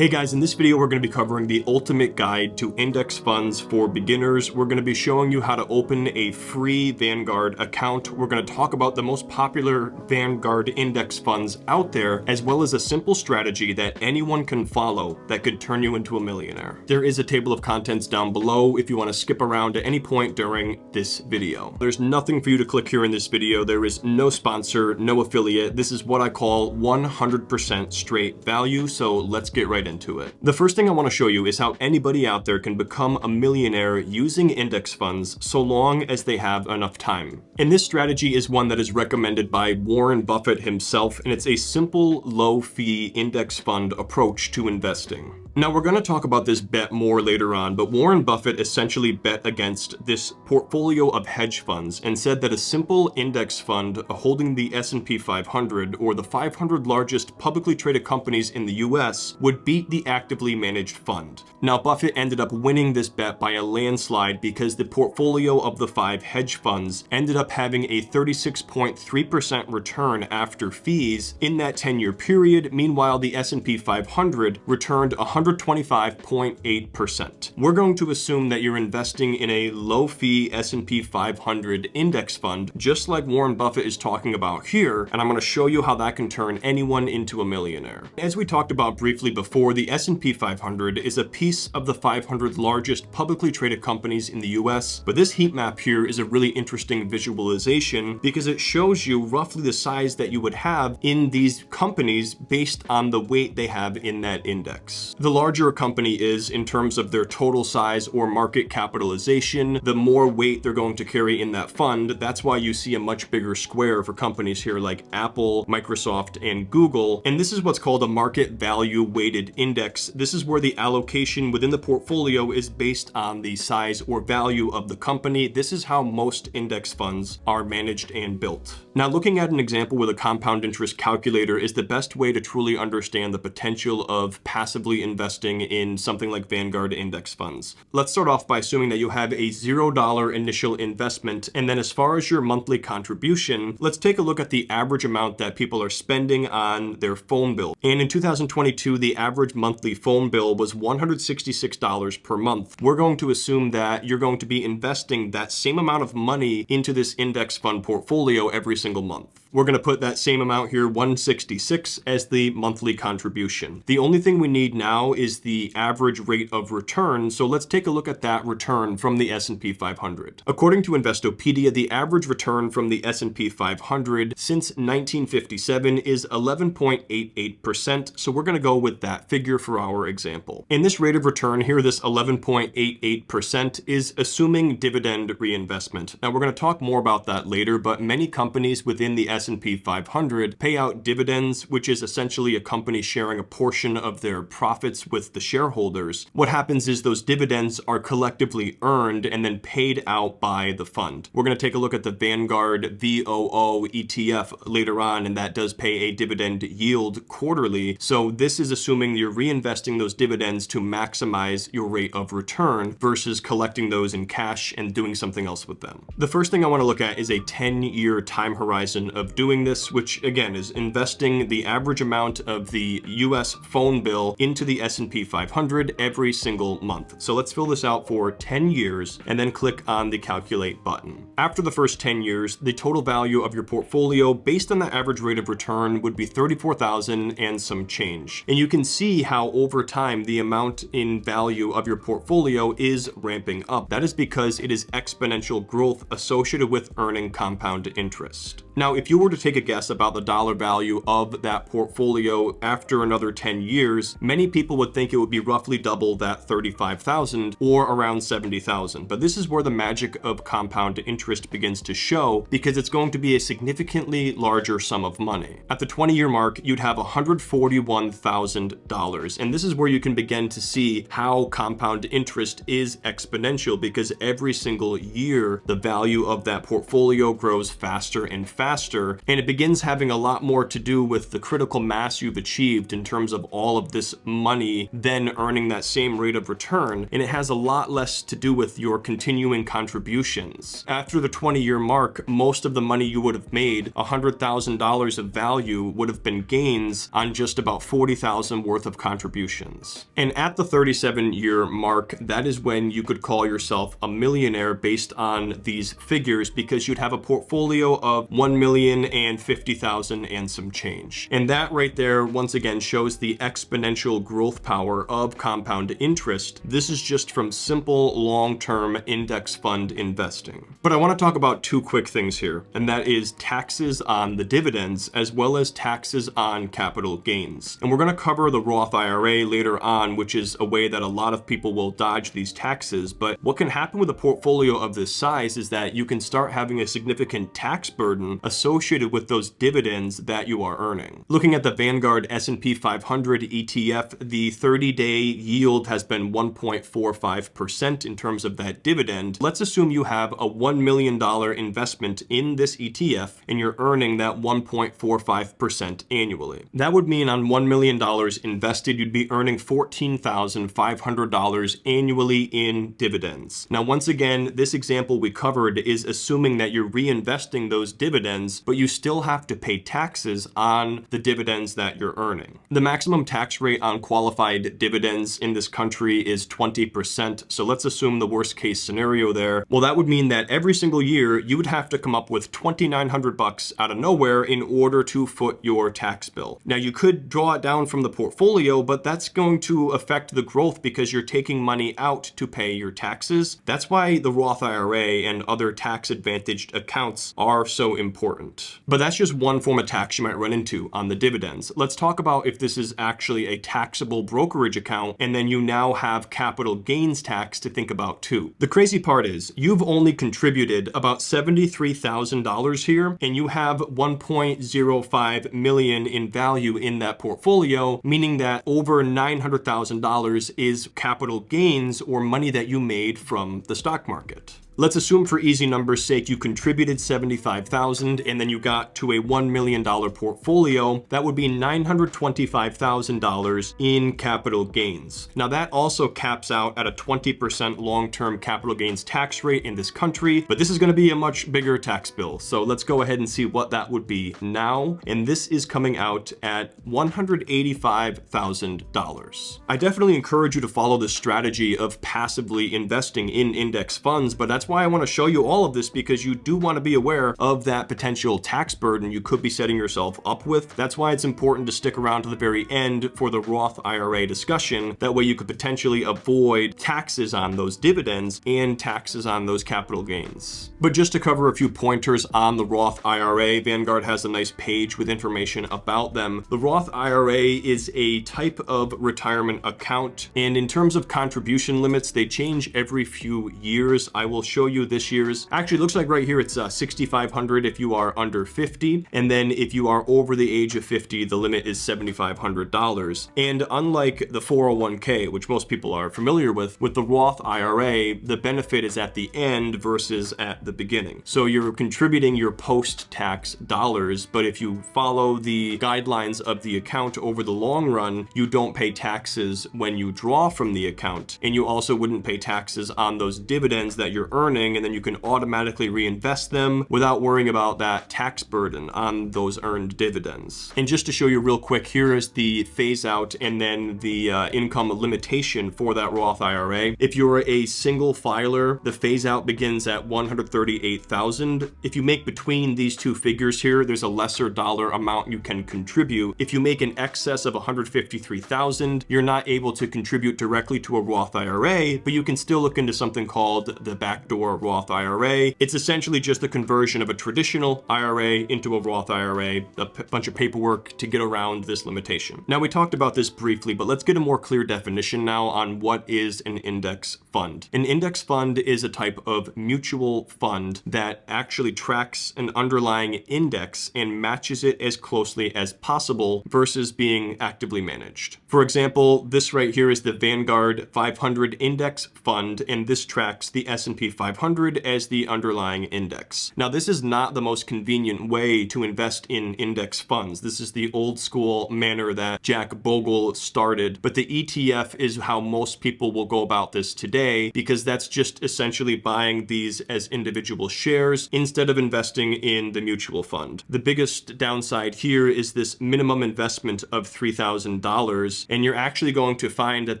Hey guys, in this video we're going to be covering the ultimate guide to index funds for beginners. We're going to be showing you how to open a free Vanguard account. We're going to talk about the most popular Vanguard index funds out there, as well as a simple strategy that anyone can follow that could turn you into a millionaire. There is a table of contents down below if you want to skip around at any point during this video. There's nothing for you to click here in this video. There is no sponsor, no affiliate. This is what I call 100% straight value, so let's get right into it. The first thing I want to show you is how anybody out there can become a millionaire using index funds so long as they have enough time. And this strategy is one that is recommended by Warren Buffett himself, and it's a simple, low-fee index fund approach to investing. Now, we're going to talk about this bet more later on, but Warren Buffett essentially bet against this portfolio of hedge funds and said that a simple index fund holding the S&P 500 or the 500 largest publicly traded companies in the US would beat the actively managed fund. Now, Buffett ended up winning this bet by a landslide because the portfolio of the 5 hedge funds ended up having a 36.3% return after fees in that 10-year period. Meanwhile, the S&P 500 returned 125.8%. We're going to assume that you're investing in a low-fee S&P 500 index fund, just like Warren Buffett is talking about here, and I'm going to show you how that can turn anyone into a millionaire. As we talked about briefly before, the S&P 500 is a piece of the 500 largest publicly traded companies in the US, but this heat map here is a really interesting visualization because it shows you roughly the size that you would have in these companies based on the weight they have in that index. The larger a company is in terms of their total size or market capitalization, the more weight they're going to carry in that fund. That's why you see a much bigger square for companies here like Apple, Microsoft, and Google. And this is what's called a market value weighted index. This is where the allocation within the portfolio is based on the size or value of the company. This is how most index funds are managed and built. Now, looking at an example with a compound interest calculator is the best way to truly understand the potential of passively investing in something like Vanguard index funds. Let's start off by assuming that you have a $0 initial investment, and then as far as your monthly contribution, let's take a look at the average amount that people are spending on their phone bill. And in 2022, the average monthly phone bill was $166 per month. We're going to assume that you're going to be investing that same amount of money into this index fund portfolio every single month. We're going to put that same amount here, $166, as the monthly contribution. The only thing we need now is the average rate of return, so let's take a look at that return from the S&P 500. According to Investopedia, the average return from the S&P 500 since 1957 is 11.88%, so we're going to go with that figure for our example. In this rate of return here, this 11.88% is assuming dividend reinvestment. Now, we're going to talk more about that later, but many companies within the S&P 500 pay out dividends, which is essentially a company sharing a portion of their profits with the shareholders. What happens is those dividends are collectively earned and then paid out by the fund. We're going to take a look at the Vanguard VOO ETF later on, and that does pay a dividend yield quarterly. So this is assuming you're reinvesting those dividends to maximize your rate of return versus collecting those in cash and doing something else with them. The first thing I want to look at is a 10-year time horizon of doing this, which again is investing the average amount of the US phone bill into the S&P 500 every single month. So let's fill this out for 10 years and then click on the calculate button. After the first 10 years, the total value of your portfolio based on the average rate of return would be $34,000 and some change. And you can see how over time the amount in value of your portfolio is ramping up. That is because it is exponential growth associated with earning compound interest. Now, if you were to take a guess about the dollar value of that portfolio after another 10 years, many people would think it would be roughly double that $35,000 or around $70,000. But this is where the magic of compound interest begins to show, because it's going to be a significantly larger sum of money. At the 20-year mark, you'd have $141,000. And this is where you can begin to see how compound interest is exponential, because every single year, the value of that portfolio grows faster and faster. here, and it begins having a lot more to do with the critical mass you've achieved in terms of all of this money then earning that same rate of return, and it has a lot less to do with your continuing contributions. After the 20-year mark, most of the money you would have made, $100,000 of value, would have been gains on just about $40,000 worth of contributions. And at the 37-year mark, that is when you could call yourself a millionaire based on these figures, because you'd have a portfolio of $1,050,000 and some change. And that right there, once again, shows the exponential growth power of compound interest. This is just from simple long-term index fund investing. But I want to talk about two quick things here, and that is taxes on the dividends as well as taxes on capital gains. And we're going to cover the Roth IRA later on, which is a way that a lot of people will dodge these taxes. But what can happen with a portfolio of this size is that you can start having a significant tax burden associated with those dividends that you are earning. Looking at the Vanguard S&P 500 ETF, the 30-day yield has been 1.45% in terms of that dividend. Let's assume you have a $1 million investment in this ETF and you're earning that 1.45% annually. That would mean on $1 million invested, you'd be earning $14,500 annually in dividends. Now, once again, this example we covered is assuming that you're reinvesting those dividends, but you still have to pay taxes on the dividends that you're earning. The maximum tax rate on qualified dividends in this country is 20%. So let's assume the worst case scenario there. Well, that would mean that every single year you would have to come up with $2,900 out of nowhere in order to foot your tax bill. Now, you could draw it down from the portfolio, but that's going to affect the growth because you're taking money out to pay your taxes. That's why the Roth IRA and other tax advantaged accounts are so important. But that's just one form of tax you might run into on the dividends. Let's talk about if this is actually a taxable brokerage account, and then you now have capital gains tax to think about too. The crazy part is you've only contributed about $73,000 here, and you have $1.05 million in value in that portfolio, meaning that over $900,000 is capital gains or money that you made from the stock market. Let's assume for easy numbers' sake you contributed $75,000 and then you got to a $1 million portfolio. That would be $925,000 in capital gains. Now that also caps out at a 20% long-term capital gains tax rate in this country, but this is going to be a much bigger tax bill. So let's go ahead and see what that would be now. And this is coming out at $185,000. I definitely encourage you to follow the strategy of passively investing in index funds, but that's why I want to show you all of this, because you do want to be aware of that potential tax burden you could be setting yourself up with. That's why it's important to stick around to the very end for the Roth IRA discussion. That way you could potentially avoid taxes on those dividends and taxes on those capital gains. But just to cover a few pointers on the Roth IRA, Vanguard has a nice page with information about them. The Roth IRA is a type of retirement account, and in terms of contribution limits, they change every few years. I will show you this year's. Actually, it looks like right here it's $6,500 if you are under 50, and then if you are over the age of 50, the limit is $7,500. And unlike the 401k, which most people are familiar with the Roth IRA, the benefit is at the end versus at the beginning. So you're contributing your post-tax dollars, but if you follow the guidelines of the account over the long run, you don't pay taxes when you draw from the account, and you also wouldn't pay taxes on those dividends that you're earning, and then you can automatically reinvest them without worrying about that tax burden on those earned dividends. And just to show you real quick, here is the phase out and then the income limitation for that Roth IRA. If you're a single filer, the phase out begins at $138,000. If you make between these two figures here, there's a lesser dollar amount you can contribute. If you make an excess of $153,000, you're not able to contribute directly to a Roth IRA, but you can still look into something called the backdoor Roth IRA. It's essentially just the conversion of a traditional IRA into a Roth IRA, a bunch of paperwork to get around this limitation. Now, we talked about this briefly, but let's get a more clear definition now on what is an index fund. An index fund is a type of mutual fund that actually tracks an underlying index and matches it as closely as possible versus being actively managed. For example, this right here is the Vanguard 500 index fund, and this tracks the S&P 500 as the underlying index. Now, this is not the most convenient way to invest in index funds. This is the old school manner that Jack Bogle started, but the ETF is how most people will go about this today, because that's just essentially buying these as individual shares instead of investing in the mutual fund. The biggest downside here is this minimum investment of $3,000, and you're actually going to find that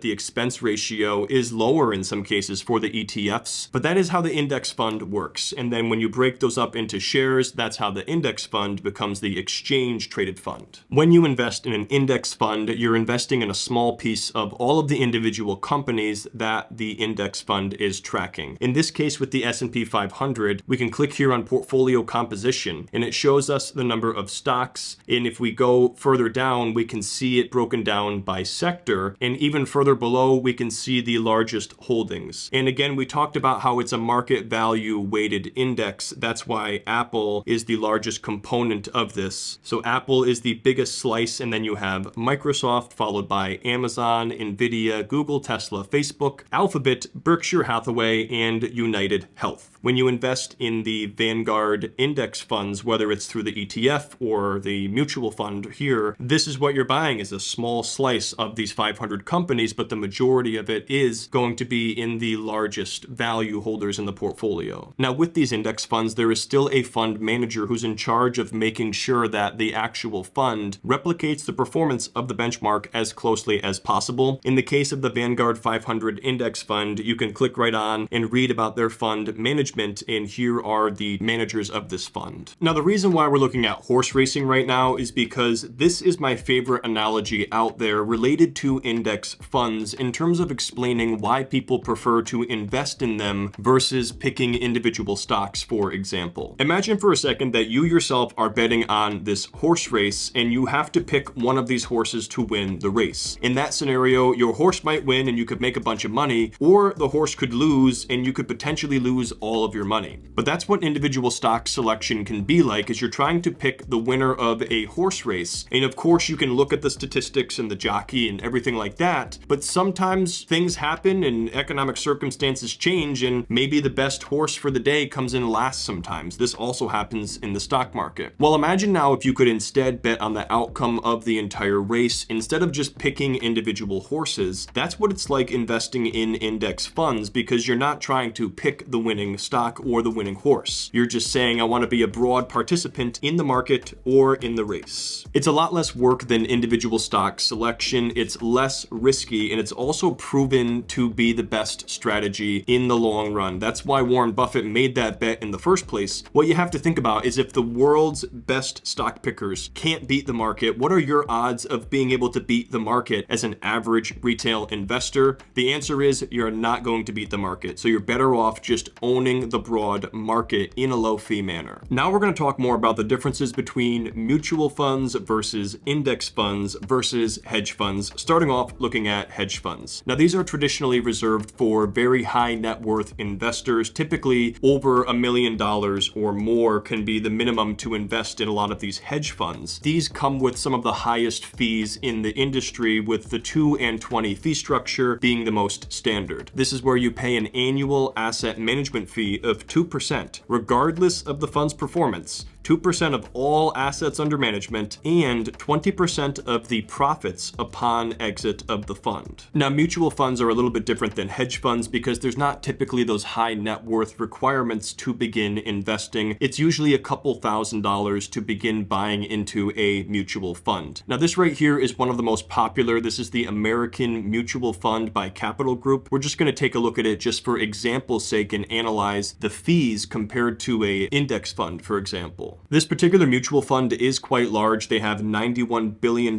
the expense ratio is lower in some cases for the ETFs, but that is how the index fund works. And then when you break those up into shares, that's how the index fund becomes the exchange traded fund. When you invest in an index fund, you're investing in a small piece of all of the individual companies that the index fund is tracking. In this case, with the S&P 500, we can click here on portfolio composition, and it shows us the number of stocks. And if we go further down, we can see it broken down by sector, and even further below, we can see the largest holdings. And again, we talked about how it's a market value weighted index. That's why Apple is the largest component of this. So Apple is the biggest slice, and then you have Microsoft, followed by Amazon, Nvidia, Google, Tesla, Facebook, Alphabet, Berkshire Hathaway, and United Health. When you invest in the Vanguard index funds, whether it's through the ETF or the mutual fund here, this is what you're buying, is a small slice of these 500 companies, but the majority of it is going to be in the largest value holders in the portfolio. Now, with these index funds, there is still a fund manager who's in charge of making sure that the actual fund replicates the performance of the benchmark as closely as possible. In the case of the Vanguard 500 index fund, you can click right on and read about their fund management, and here are the managers of this fund. Now, the reason why we're looking at horse racing right now is because this is my favorite analogy out there related to index funds in terms of explaining why people prefer to invest in them versus picking individual stocks, for example. Imagine for a second that you yourself are betting on this horse race, and you have to pick one of these horses to win the race. In that scenario, your horse might win and you could make a bunch of money, or the horse could lose and you could potentially lose all of your money. But that's what individual stock selection can be like, is you're trying to pick the winner of a horse race. And of course, you can look at the statistics and the jockey and everything like that, but sometimes things happen and economic circumstances change, and maybe the best horse for the day comes in last sometimes. This also happens in the stock market. Well, imagine now if you could instead bet on the outcome of the entire race instead of just picking individual horses. That's what it's like investing in index funds, because you're not trying to pick the winning stock or the winning horse. You're just saying, I want to be a broad participant in the market or in the race. It's a lot less work than individual stock selection. It's less risky, and it's also proven to be the best strategy in the long run. That's why Warren Buffett made that bet in the first place. What you have to think about is, if the world's best stock pickers can't beat the market, what are your odds of being able to beat the market as an average retail investor? The answer is you're not going to beat the market. So you're better off just owning the broad market in a low fee manner. Now we're going to talk more about the differences between mutual funds versus index funds versus hedge funds, starting off looking at hedge funds. Now, these are traditionally reserved for very high net worth investors. Typically over $1 million or more can be the minimum to invest in a lot of these hedge funds. These come with some of the highest fees in the industry, with the 2 and 20 fee structure being the most standard. This is where you pay an annual asset management fee of 2%, regardless of the fund's performance. 2% of all assets under management, and 20% of the profits upon exit of the fund. Now, mutual funds are a little bit different than hedge funds because there's not typically those high net worth requirements to begin investing. It's usually a couple $1,000s to begin buying into a mutual fund. Now, this right here is one of the most popular. This is the American Mutual Fund by Capital Group. We're just going to take a look at it just for example's sake and analyze the fees compared to a index fund, for example. This particular mutual fund is quite large. They have $91 billion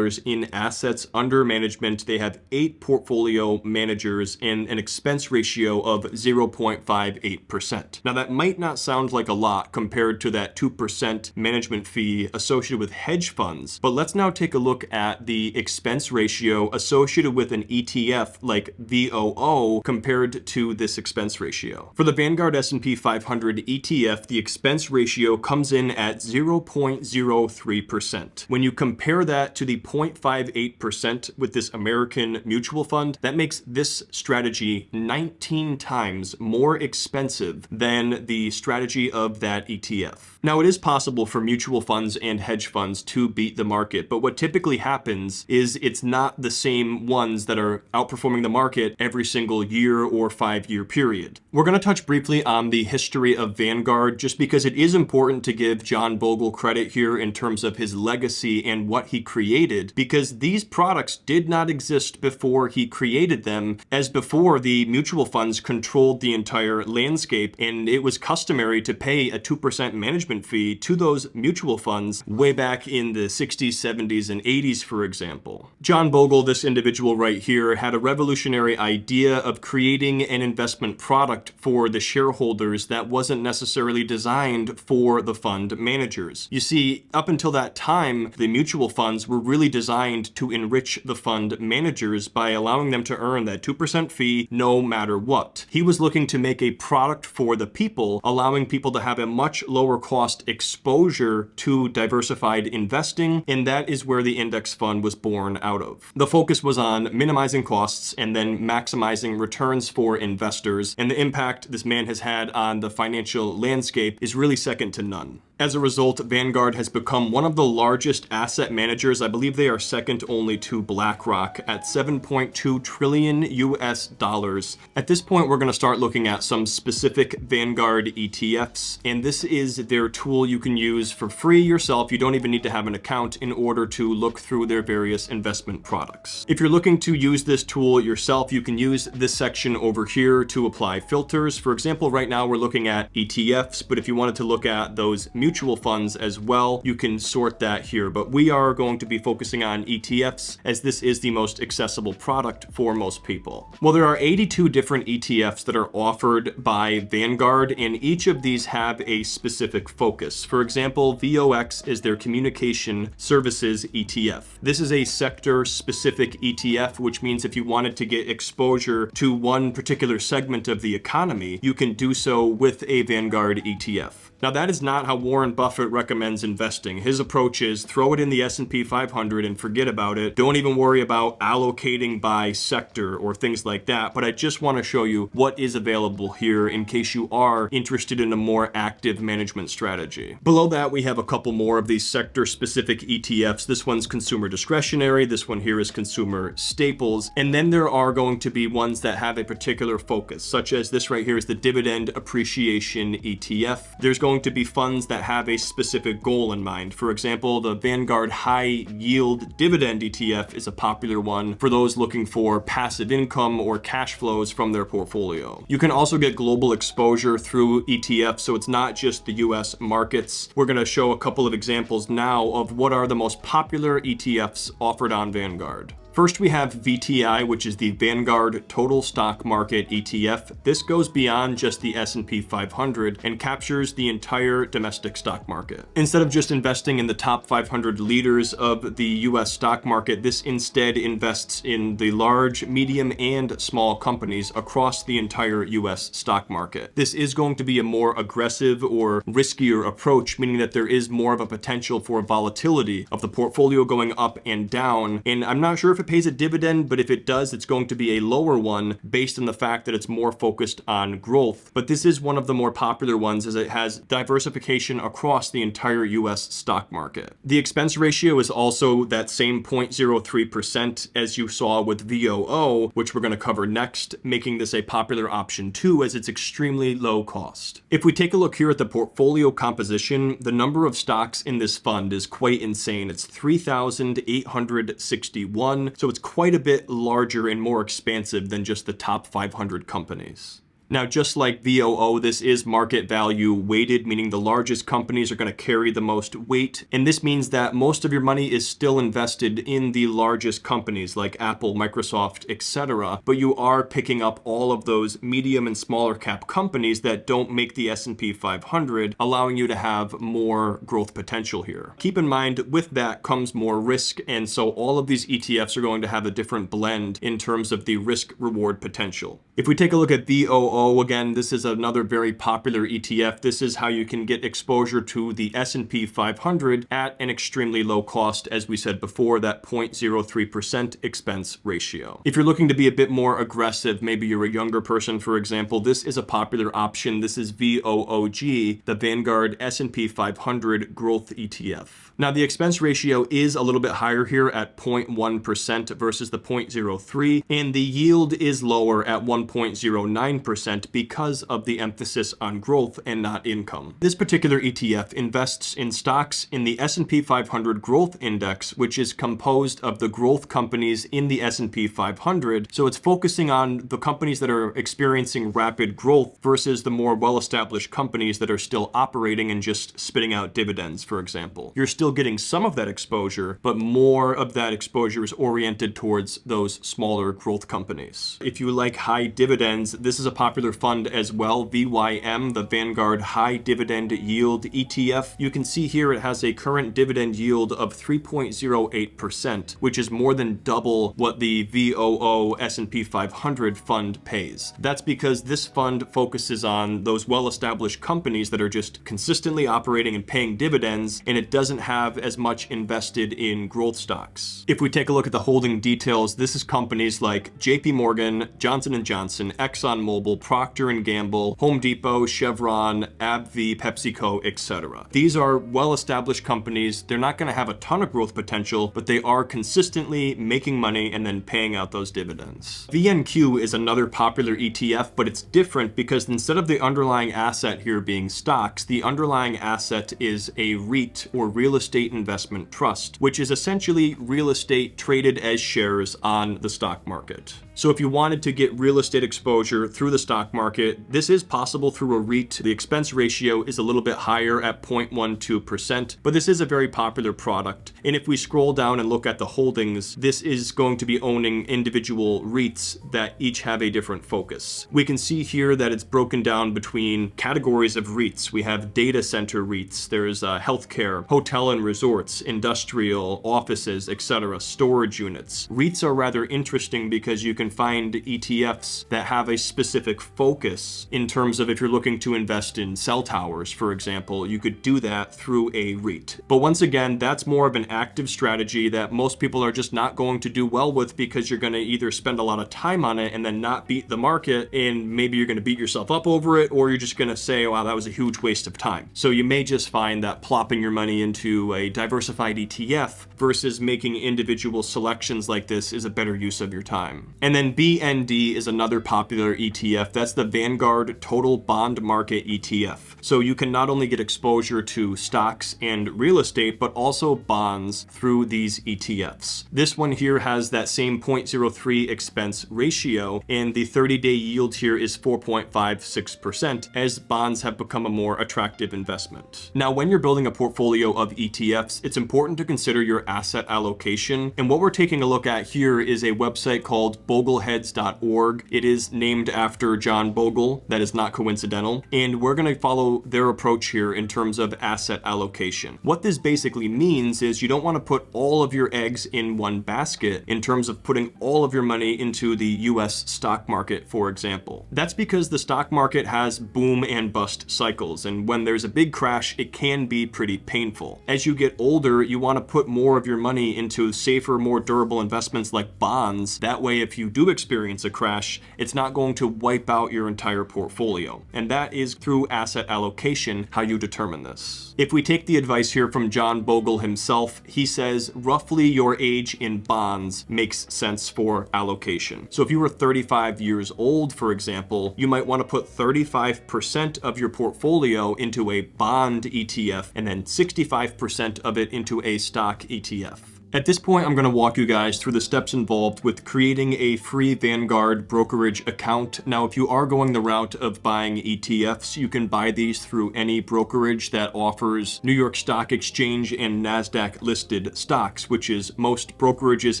in assets under management. They have 8 portfolio managers and an expense ratio of 0.58%. Now, that might not sound like a lot compared to that 2% management fee associated with hedge funds, but let's now take a look at the expense ratio associated with an ETF like VOO compared to this expense ratio. For the Vanguard S&P 500 ETF, the expense ratio comes in at 0.03%. When you compare that to the 0.58% with this American mutual fund, that makes this strategy 19 times more expensive than the strategy of that ETF. Now, it is possible for mutual funds and hedge funds to beat the market, but what typically happens is it's not the same ones that are outperforming the market every single year or 5-year period. We're going to touch briefly on the history of Vanguard just because it is important to give John Bogle credit here in terms of his legacy and what he created, because these products did not exist before he created them, as before the mutual funds controlled the entire landscape, and it was customary to pay a 2% management fee to those mutual funds way back in the 60s, 70s, and 80s, for example. John Bogle, this individual right here, had a revolutionary idea of creating an investment product for the shareholders that wasn't necessarily designed for the fund managers. You see, up until that time, the mutual funds were really designed to enrich the fund managers by allowing them to earn that 2% fee no matter what. He was looking to make a product for the people, allowing people to have a much lower cost exposure to diversified investing, and that is where the index fund was born out of. The focus was on minimizing costs and then maximizing returns for investors, and the impact this man has had on the financial landscape is really second to none. As a result, Vanguard has become one of the largest asset managers. I believe they are second only to BlackRock at $7.2 trillion US dollars. At this point, we're going to start looking at some specific Vanguard ETFs, and this is their tool you can use for free yourself. You don't even need to have an account in order to look through their various investment products. If you're looking to use this tool yourself, you can use this section over here to apply filters. For example, right now we're looking at ETFs, but if you wanted to look at those mutual funds as well, you can sort that here. But we are going to be focusing on ETFs as this is the most accessible product for most people. Well, there are 82 different ETFs that are offered by Vanguard, and each of these have a specific focus. For example, VOX is their communication services ETF. This is a sector specific ETF, which means if you wanted to get exposure to one particular segment of the economy, you can do so with a Vanguard ETF. Now, that is not how Warren Buffett recommends investing. His approach is throw it in the S&P 500 and forget about it. Don't even worry about allocating by sector or things like that. But I just want to show you what is available here in case you are interested in a more active management strategy. Below that, we have a couple more of these sector-specific ETFs. This one's consumer discretionary. This one here is consumer staples. And then there are going to be ones that have a particular focus, such as this right here is the dividend appreciation ETF. There's going to be funds that have a specific goal in mind. For example, the Vanguard High Yield Dividend ETF is a popular one for those looking for passive income or cash flows from their portfolio. You can also get global exposure through ETFs, so it's not just the US markets. We're going to show a couple of examples now of what are the most popular ETFs offered on Vanguard. First, we have VTI, which is the Vanguard Total Stock Market ETF. This goes beyond just the S&P 500 and captures the entire domestic stock market. Instead of just investing in the top 500 leaders of the US stock market, this instead invests in the large, medium, and small companies across the entire US stock market. This is going to be a more aggressive or riskier approach, meaning that there is more of a potential for volatility of the portfolio going up and down. And I'm not sure if it pays a dividend, but if it does, it's going to be a lower one based on the fact that it's more focused on growth. But this is one of the more popular ones as it has diversification across the entire US stock market. The expense ratio is also that same 0.03% as you saw with VOO, which we're going to cover next, making this a popular option too as it's extremely low cost. If we take a look here at the portfolio composition, the number of stocks in this fund is quite insane. It's 3,861. So it's quite a bit larger and more expansive than just the top 500 companies. Now, just like VOO, this is market value weighted, meaning the largest companies are going to carry the most weight. And this means that most of your money is still invested in the largest companies like Apple, Microsoft, etc. But you are picking up all of those medium and smaller cap companies that don't make the S&P 500, allowing you to have more growth potential here. Keep in mind, with that comes more risk. And so all of these ETFs are going to have a different blend in terms of the risk reward potential. If we take a look at VOO, VOO, again, this is another very popular ETF. This is how you can get exposure to the S&P 500 at an extremely low cost, as we said before, that 0.03% expense ratio. If you're looking to be a bit more aggressive, maybe you're a younger person, for example, this is a popular option. This is VOOG, the Vanguard S&P 500 Growth ETF. Now, the expense ratio is a little bit higher here at 0.1% versus the 0.03, and the yield is lower at 1.09% because of the emphasis on growth and not income. This particular ETF invests in stocks in the S&P 500 Growth Index, which is composed of the growth companies in the S&P 500. So it's focusing on the companies that are experiencing rapid growth versus the more well-established companies that are still operating and just spitting out dividends, for example. You're still getting some of that exposure, but more of that exposure is oriented towards those smaller growth companies. If you like high dividends, this is a popular fund as well, VYM, the Vanguard High Dividend Yield ETF. You can see here it has a current dividend yield of 3.08%, which is more than double what the VOO S&P 500 fund pays. That's because this fund focuses on those well-established companies that are just consistently operating and paying dividends, and it doesn't have as much invested in growth stocks. If we take a look at the holding details, this is companies like JP Morgan, Johnson & Johnson, ExxonMobil, Procter & Gamble, Home Depot, Chevron, AbbVie, PepsiCo, etc. These are well-established companies. They're not going to have a ton of growth potential, but they are consistently making money and then paying out those dividends. VNQ is another popular ETF, but it's different because instead of the underlying asset here being stocks, the underlying asset is a REIT, or real estate investment trust, which is essentially real estate traded as shares on the stock market. So if you wanted to get real estate exposure through the stock market, this is possible through a REIT. The expense ratio is a little bit higher at 0.12%, but this is a very popular product. And if we scroll down and look at the holdings, this is going to be owning individual REITs that each have a different focus. We can see here that it's broken down between categories of REITs. We have data center REITs, there's healthcare, hotel and resorts, industrial, offices, etc., storage units. REITs are rather interesting because you can find ETFs that have a specific focus in terms of if you're looking to invest in cell towers, for example, you could do that through a REIT. But once again, that's more of an active strategy that most people are just not going to do well with because you're going to either spend a lot of time on it and then not beat the market, and maybe you're going to beat yourself up over it, or you're just going to say, wow, that was a huge waste of time. So you may just find that plopping your money into a diversified ETF versus making individual selections like this is a better use of your time. And then BND is another popular ETF. That's the Vanguard Total Bond Market ETF. So you can not only get exposure to stocks and real estate, but also bonds through these ETFs. This one here has that same 0.03 expense ratio, and the 30-day yield here is 4.56%, as bonds have become a more attractive investment. Now, when you're building a portfolio of ETFs, it's important to consider your asset allocation. And what we're taking a look at here is a website called bogleheads.org. It is named after John Bogle. That is not coincidental. And we're going to follow their approach here in terms of asset allocation. What this basically means is you don't want to put all of your eggs in one basket in terms of putting all of your money into the US stock market, for example. That's because the stock market has boom and bust cycles. And when there's a big crash, it can be pretty painful. As you get older, you want to put more of your money into safer, more durable investments like bonds. That way, if you do experience a crash, it's not going to wipe out your entire portfolio. And that is through asset allocation how you determine this. If we take the advice here from John Bogle himself, he says roughly your age in bonds makes sense for allocation. So if you were 35 years old, for example, you might want to put 35% of your portfolio into a bond ETF and then 65% of it into a stock ETF. At this point, I'm going to walk you guys through the steps involved with creating a free Vanguard brokerage account. Now, if you are going the route of buying ETFs, you can buy these through any brokerage that offers New York Stock Exchange and NASDAQ listed stocks, which is most brokerages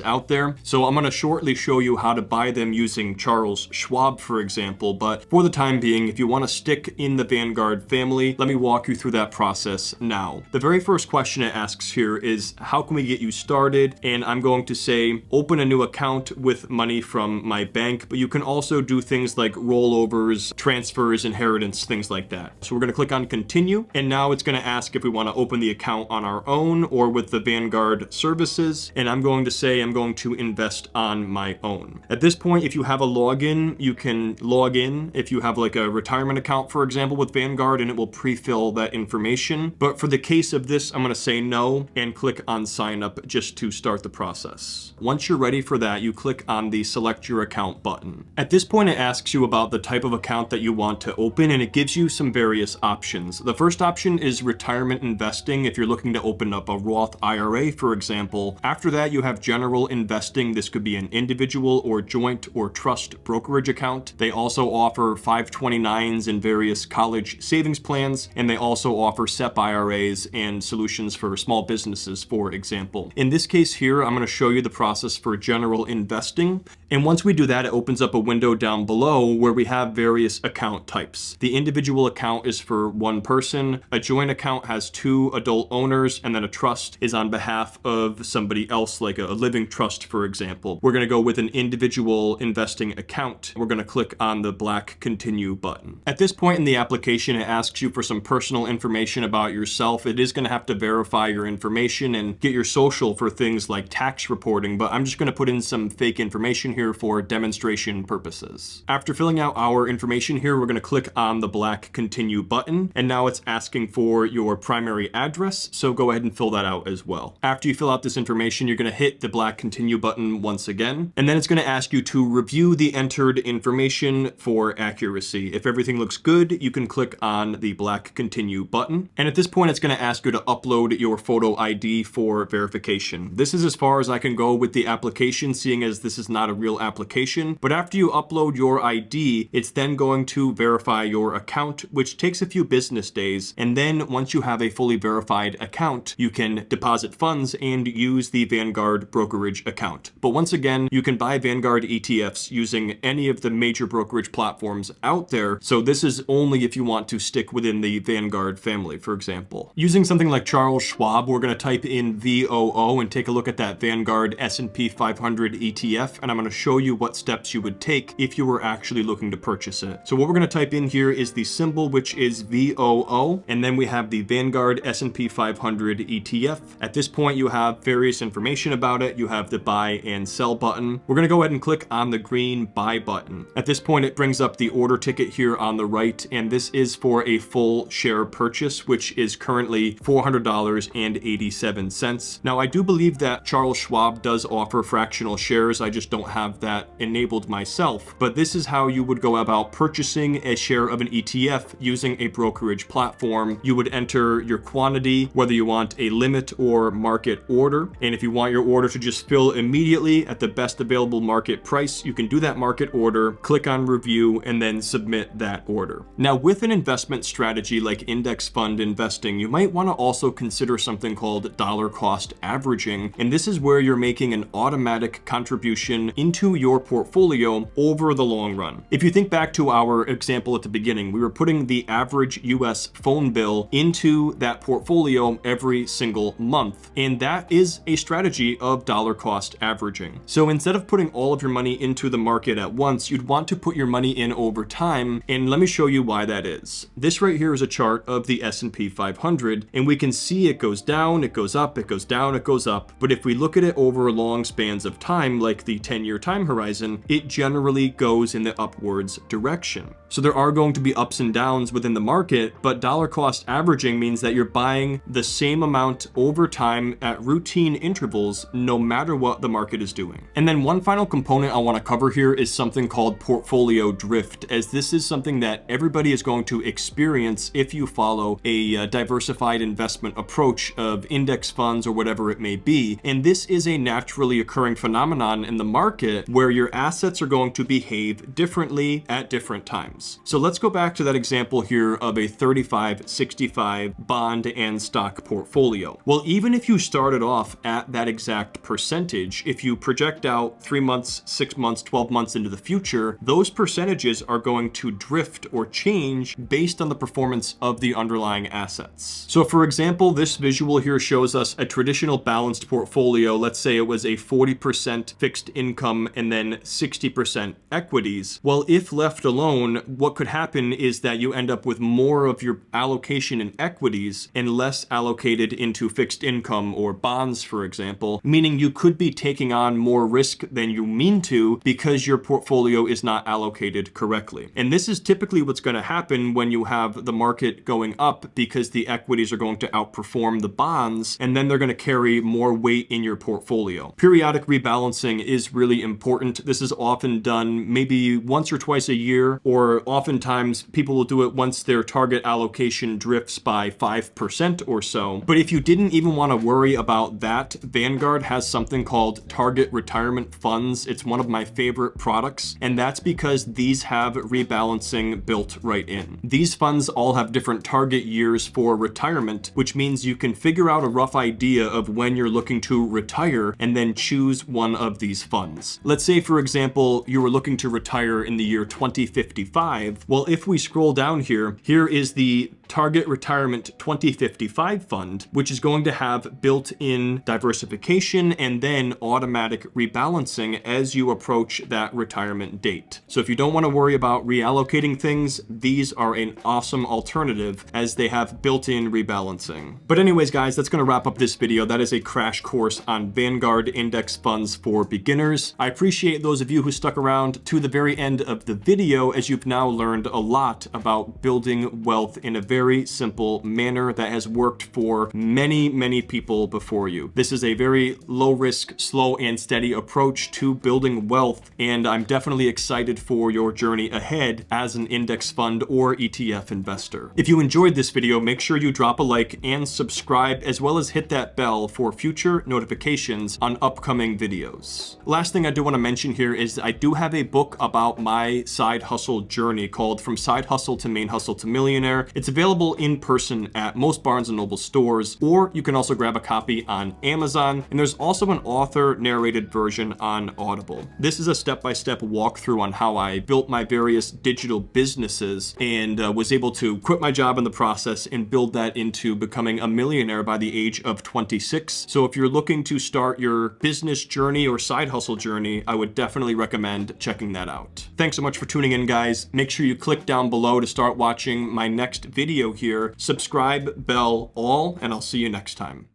out there. So I'm going to shortly show you how to buy them using Charles Schwab, for example. But for the time being, if you want to stick in the Vanguard family, let me walk you through that process now. The very first question it asks here is, how can we get you started started, and I'm going to say open a new account with money from my bank, but you can also do things like rollovers, transfers, inheritance, things like that. So we're going to click on continue, and now it's going to ask if we want to open the account on our own or with the Vanguard services, and I'm going to say I'm going to invest on my own. At this point, if you have a login, you can log in if you have like a retirement account, for example, with Vanguard, and it will pre-fill that information. But for the case of this, I'm going to say no and click on sign up just to start the process. Once you're ready for that, you click on the select your account button. At this point, it asks you about the type of account that you want to open, and it gives you some various options. The first option is retirement investing if you're looking to open up a Roth IRA, for example. After that, you have general investing. This could be an individual or joint or trust brokerage account. They also offer 529s and various college savings plans, and they also offer SEP IRAs and solutions for small businesses, for example. In this case here, I'm going to show you the process for general investing. And once we do that, it opens up a window down below where we have various account types. The individual account is for one person, a joint account has 2 adult owners, and then a trust is on behalf of somebody else, like a living trust, for example. We're going to go with an individual investing account. We're going to click on the black continue button. At this point in the application, it asks you for some personal information about yourself. It is going to have to verify your information and get your social for things like tax reporting, but I'm just going to put in some fake information here for demonstration purposes. After filling out our information here, we're going to click on the black continue button, and now it's asking for your primary address, so go ahead and fill that out as well. After you fill out this information, you're going to hit the black continue button once again, and then it's going to ask you to review the entered information for accuracy. If everything looks good, you can click on the black continue button, and at this point it's going to ask you to upload your photo ID for verification. This is as far as I can go with the application, seeing as this is not a real application, but after you upload your ID, it's then going to verify your account, which takes a few business days, and then once you have a fully verified account, you can deposit funds and use the Vanguard brokerage account. But once again, you can buy Vanguard ETFs using any of the major brokerage platforms out there, so this is only if you want to stick within the Vanguard family, for example. Using something like Charles Schwab, we're going to type in VOO and take a look at that Vanguard S&P 500 ETF, and I'm going to show you what steps you would take if you were actually looking to purchase it. So what we're going to type in here is the symbol, which is VOO, and then we have the Vanguard S&P 500 ETF. At this point, you have various information about it. You have the buy and sell button. We're going to go ahead and click on the green buy button. At this point, it brings up the order ticket here on the right, and this is for a full share purchase, which is currently $400.87. Now, I do believe that Charles Schwab does offer fractional shares. I just don't have that enabled myself, but this is how you would go about purchasing a share of an ETF using a brokerage platform. You would enter your quantity, whether you want a limit or market order, and if you want your order to just fill immediately at the best available market price, you can do that market order, click on review, and then submit that order. Now, with an investment strategy like index fund investing, you might want to also consider something called dollar cost averaging, and this is where you're making an automatic contribution into your portfolio over the long run. If you think back to our example at the beginning, we were putting the average US phone bill into that portfolio every single month, and that is a strategy of dollar cost averaging. So instead of putting all of your money into the market at once, you'd want to put your money in over time, and let me show you why that is. This right here is a chart of the S&P 500, and we can see it goes down, it goes up, it goes down, it goes up, but if we look at it over long spans of time, like the 10-year time horizon, it generally goes in the upwards direction. So there are going to be ups and downs within the market, but dollar cost averaging means that you're buying the same amount over time at routine intervals, no matter what the market is doing. And then one final component I want to cover here is something called portfolio drift, as this is something that everybody is going to experience if you follow a diversified investment approach of index funds or whatever it may be. And this is a naturally occurring phenomenon in the market where your assets are going to behave differently at different times. So let's go back to that example here of a 35-65 bond and stock portfolio. Well, even if you started off at that exact percentage, if you project out 3 months, 6 months, 12 months into the future, those percentages are going to drift or change based on the performance of the underlying assets. So for example, this visual here shows us a traditional balance balanced portfolio, let's say it was a 40% fixed income and then 60% equities, well, if left alone, what could happen is that you end up with more of your allocation in equities and less allocated into fixed income or bonds, for example, meaning you could be taking on more risk than you mean to because your portfolio is not allocated correctly. And this is typically what's going to happen when you have the market going up, because the equities are going to outperform the bonds, and then they're going to carry more weight in your portfolio. Periodic rebalancing is really important. This is often done maybe once or twice a year, or oftentimes people will do it once their target allocation drifts by 5% or so. But if you didn't even want to worry about that, Vanguard has something called target retirement funds. It's one of my favorite products, and that's because these have rebalancing built right in. These funds all have different target years for retirement, which means you can figure out a rough idea of when you're looking to retire and then choose one of these funds. Let's say, for example, you were looking to retire in the year 2055. Well, if we scroll down here, here is the Target Retirement 2055 fund, which is going to have built-in diversification and then automatic rebalancing as you approach that retirement date. So if you don't want to worry about reallocating things, these are an awesome alternative as they have built-in rebalancing. But anyways, guys, that's going to wrap up this video. That is a crash course on Vanguard index funds for beginners. I appreciate those of you who stuck around to the very end of the video, as you've now learned a lot about building wealth in a very simple manner that has worked for many, many people before you. This is a very low risk, slow and steady approach to building wealth, and I'm definitely excited for your journey ahead as an index fund or ETF investor. If you enjoyed this video, make sure you drop a like and subscribe, as well as hit that bell for future notifications on upcoming videos. Last thing I do want to mention here is I do have a book about my side hustle journey called From Side Hustle to Main Hustle to Millionaire. It's available in person at most Barnes & Noble stores, or you can also grab a copy on Amazon, and there's also an author narrated version on Audible. This is a step-by-step walkthrough on how I built my various digital businesses and was able to quit my job in the process and build that into becoming a millionaire by the age of 26. So if you're looking to start your business journey or side hustle journey, I would definitely recommend checking that out. Thanks so much for tuning in, guys. Make sure you click down below to start watching my next video here. Subscribe, bell, all, and I'll see you next time.